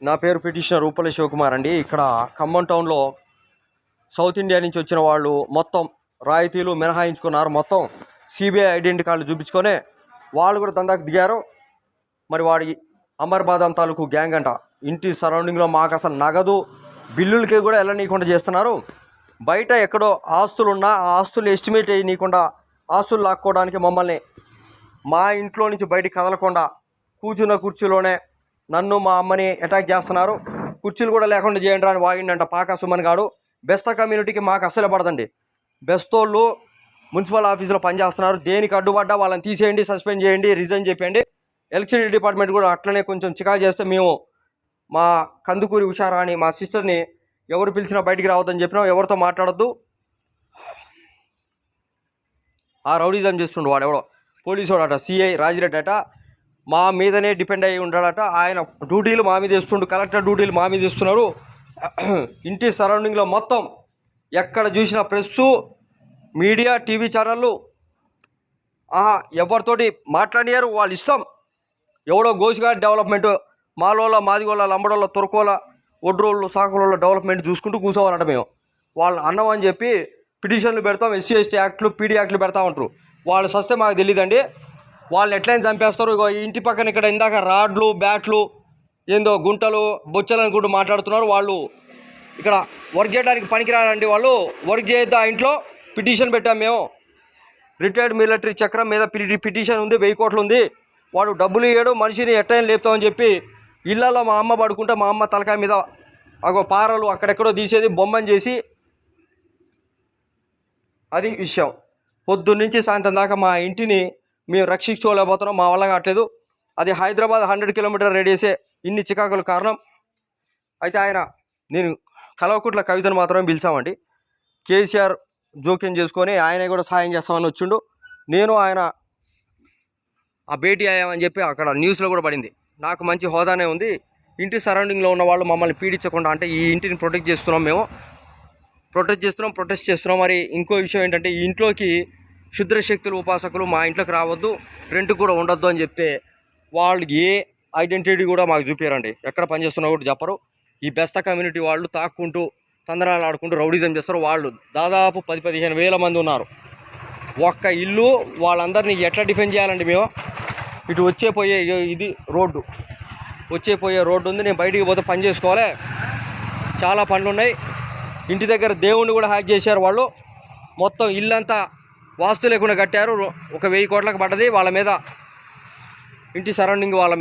నా పేరు పిటిషనర్ రూపల్లి శివకుమార్ అండి. ఇక్కడ ఖమ్మం టౌన్లో సౌత్ ఇండియా నుంచి వచ్చిన వాళ్ళు మొత్తం రాయితీలు మినహాయించుకున్నారు. మొత్తం సిబిఐ ఐడెంటిటీ కార్డులు చూపించుకొని వాళ్ళు కూడా దందాకు దిగారు. మరి వాడి అమర్బాదం తాలూకు గ్యాంగ్ అంట. ఇంటి సరౌండింగ్లో మాకు అసలు నగదు బిల్లులకి కూడా వెళ్ళనీయకుండా చేస్తున్నారు. బయట ఎక్కడో ఆస్తులున్నా ఆ ఆస్తులు ఎస్టిమేట్ చేయనీయకుండా ఆస్తులు లాక్కోవడానికి మమ్మల్ని మా ఇంట్లో నుంచి బయటికి కదలకుండా కూర్చున్న కుర్చీలోనే నన్ను మా అమ్మని అటాక్ చేస్తున్నారు. కుర్చీలు కూడా లేకుండా చేయండి అని వాగిండంట పాకా సుమన్ గాడు. బెస్త కమ్యూనిటీకి మాకు అస్సలే పడదండి. బెస్తోళ్ళు మున్సిపల్ ఆఫీసులో పనిచేస్తున్నారు. దేనికి అడ్డుపడ్డా వాళ్ళని తీసేయండి, సస్పెండ్ చేయండి, రిజైన్ చెప్పండి. ఎలక్ట్రిసిటీ డిపార్ట్మెంట్ కూడా అట్లనే కొంచెం చికా చేస్తే మేము మా కందుకూరి ఉషారాణి మా సిస్టర్ని ఎవరు పిలిచినా బయటికి రావద్దని చెప్పినాం. ఎవరితో మాట్లాడొద్దు. ఆ రౌడీజం చేస్తుండు వాడు ఎవడో పోలీసు వాడట, సిఐ రాజిరెడ్డి అట. మా మీదనే డిపెండ్ అయ్యి ఉంటాడట. ఆయన డ్యూటీలు మా మీద ఇస్తుండు, కలెక్టర్ డ్యూటీలు మా మీద ఇస్తున్నారు. ఇంటి సరౌండింగ్లో మొత్తం ఎక్కడ చూసినా ప్రెస్సు, మీడియా, టీవీ ఛానళ్ళు ఎవరితోటి మాట్లాడారు వాళ్ళ ఇష్టం. ఎవడో గోసిగా డెవలప్మెంట్ మాలోళ్ళ, మాదిగోళ్ళ, లంబడోళ్ళ, తురకోళ్ళ, ఒడ్రోళ్ళు, సాకుల డెవలప్మెంట్ చూసుకుంటూ కూర్చోవాలంట. మేము వాళ్ళని అన్నం అని చెప్పి పిటిషన్లు పెడతాం, ఎస్సీ ఎస్టీ యాక్ట్లు, పీడీ యాక్ట్లు పెడతామంటారు. వాళ్ళు సస్తే మాకు తెలియదండి. వాళ్ళని ఎట్లయినా చంపేస్తారు. ఇగో ఇంటి పక్కన ఇక్కడ ఇందాక రాడ్లు, బ్యాట్లు, ఏందో గుంటలు, బొచ్చలని కూడా మాట్లాడుతున్నారు. వాళ్ళు ఇక్కడ వర్క్ చేయడానికి పనికిరారండి. వాళ్ళు వర్క్ చేయొద్దు. ఆ ఇంట్లో పిటిషన్ పెట్టాం మేము. రిటైర్డ్ మిలిటరీ చక్రం మీద పిటిషన్ ఉంది, 1000 కోట్లు ఉంది. వాడు డబ్బులు ఇయ్యాడు, మనిషిని ఎట్టయినా లేపుతామని చెప్పి ఇళ్లలో మా అమ్మ పడుకుంటే మా అమ్మ తలకాయ మీద అగో పారలు అక్కడెక్కడో తీసేది బొమ్మని చేసి, అది విషయం. పొద్దున్నుంచి సాయంత్రం దాకా మా ఇంటిని మేము రక్షించుకోలేకపోతున్నాం. మా వల్ల కావట్లేదు. అది హైదరాబాద్ 100 కిలోమీటర్ రేడియసే. ఇన్ని చికాకులు కారణం. అయితే నేను కల్వకుంట్ల కవితను మాత్రమే పిలిచామండి. కేసీఆర్ జోక్యం చేసుకొని ఆయన కూడా సాయం చేస్తామని వచ్చిండు. నేను ఆయన ఆ భేటీ అయ్యామని చెప్పి అక్కడ న్యూస్లో కూడా పడింది. నాకు మంచి హోదానే ఉంది. ఇంటి సరౌండింగ్లో ఉన్న వాళ్ళు మమ్మల్ని పీడించకుండా, అంటే ఈ ఇంటిని ప్రొటెక్ట్ చేస్తున్నాం, మేము ప్రొటెస్ట్ చేస్తున్నాం. మరి ఇంకో విషయం ఏంటంటే, ఈ ఇంట్లోకి క్షుద్ర శక్తులు, ఉపాసకులు మా ఇంట్లోకి రావద్దు, రెంట్కి కూడా ఉండొద్దు అని చెప్తే వాళ్ళు ఏ ఐడెంటిటీ కూడా మాకు చూపారండి. ఎక్కడ పనిచేస్తున్నా కూడా చెప్పరు. ఈ బెస్త కమ్యూనిటీ వాళ్ళు తాక్కుంటూ తందనాలు ఆడుకుంటూ రౌడీజం చేస్తారు. వాళ్ళు దాదాపు 10-15 వేల మంది ఉన్నారు. ఒక్క ఇల్లు వాళ్ళందరినీ ఎట్లా డిఫెండ్ చేయాలండి మేము? ఇటు వచ్చేపోయే ఇది రోడ్డు, వచ్చేపోయే రోడ్డు ఉంది. నేను బయటికి పోతే పని చేసుకోవాలి, చాలా పనులు ఉన్నాయి. ఇంటి దగ్గర దేవుణ్ణి కూడా హ్యాక్ చేశారు వాళ్ళు. మొత్తం ఇల్లంతా వాస్తు లేకుండా కట్టారు. ఒక 1000 కోట్లకు పడ్డది వాళ్ళ మీద, ఇంటి సరౌండింగ్ వాళ్ళ మీద.